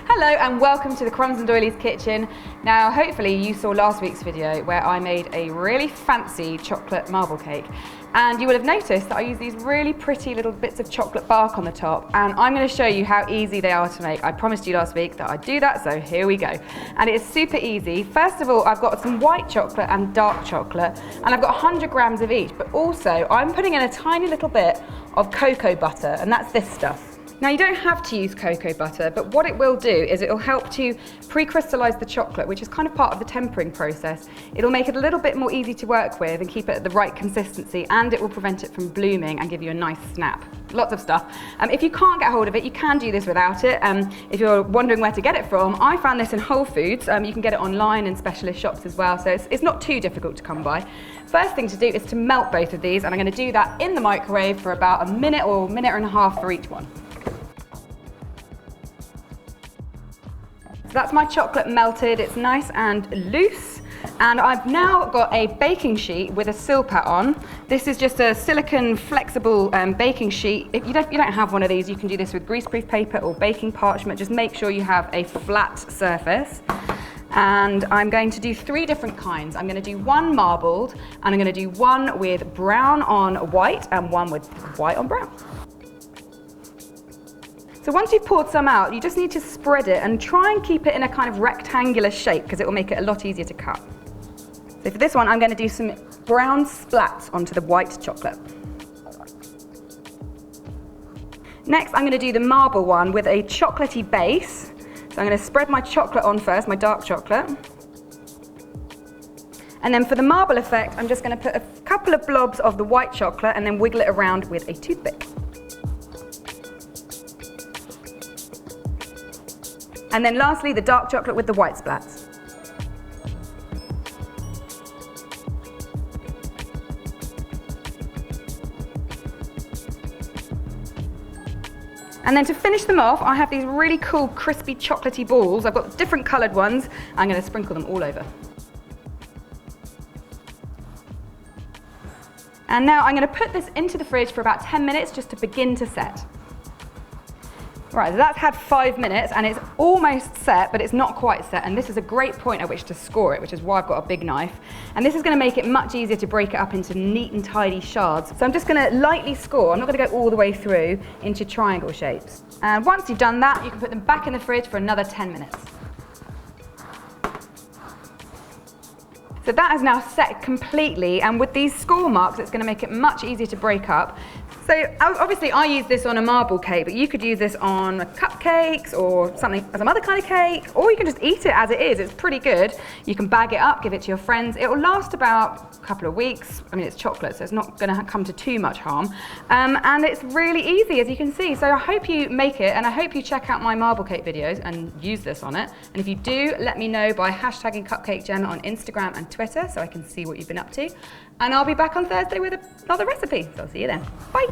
Hello and welcome to the Crumbs Doilies kitchen. Now hopefully you saw last week's video where I made a really fancy chocolate marble cake, and you will have noticed that I use these really pretty little bits of chocolate bark on the top, and I'm going to show you how easy they are to make. I promised you last week that I'd do that, so here we go. And it is super easy. First of all, I've got some white chocolate and dark chocolate, and I've got 100 grams of each, but also I'm putting in a tiny little bit of cocoa butter, and that's this stuff. Now you don't have to use cocoa butter, but what it will do is it will help to pre-crystallize the chocolate, which is kind of part of the tempering process. It'll make it a little bit more easy to work with and keep it at the right consistency, and it will prevent it from blooming and give you a nice snap. Lots of stuff. If you can't get hold of it, you can do this without it. If you're wondering where to get it from, I found this in Whole Foods. You can get it online in specialist shops as well, so it's not too difficult to come by. First thing to do is to melt both of these, and I'm going to do that in the microwave for about a minute or minute and a half for each one. So that's my chocolate melted, it's nice and loose, and I've now got a baking sheet with a silpat on. This is just a silicone flexible baking sheet. If you don't have one of these, you can do this with greaseproof paper or baking parchment. Just make sure you have a flat surface. And I'm going to do 3 different kinds. I'm going to do one marbled, and I'm going to do one with brown on white and one with white on brown. So once you've poured some out, you just need to spread it and try and keep it in a kind of rectangular shape because it will make it a lot easier to cut. So for this one, I'm going to do some brown splats onto the white chocolate. Next, I'm going to do the marble one with a chocolatey base. So I'm going to spread my chocolate on first, my dark chocolate. And then for the marble effect, I'm just going to put a couple of blobs of the white chocolate and then wiggle it around with a toothpick. And then lastly, the dark chocolate with the white splats. And then to finish them off, I have these really cool crispy chocolatey balls. I've got different coloured ones. I'm going to sprinkle them all over. And now I'm going to put this into the fridge for about 10 minutes just to begin to set. Right, so that's had 5 minutes and it's almost set, but it's not quite set, and this is a great point at which to score it, which is why I've got a big knife. And this is going to make it much easier to break it up into neat and tidy shards. So I'm just going to lightly score. I'm not going to go all the way through into triangle shapes. And once you've done that, you can put them back in the fridge for another 10 minutes. So that is now set completely, and with these score marks, it's going to make it much easier to break up. So obviously I use this on a marble cake, but you could use this on cupcakes or some other kind of cake, or you can just eat it as it is. It's pretty good. You can bag it up, give it to your friends. It will last about a couple of weeks. I mean, it's chocolate, so it's not going to come to too much harm. And it's really easy, as you can see. So I hope you make it, and I hope you check out my marble cake videos and use this on it. And if you do, let me know by hashtagging Cupcake Jemma on Instagram and Twitter so I can see what you've been up to. And I'll be back on Thursday with another recipe. So I'll see you then. Bye.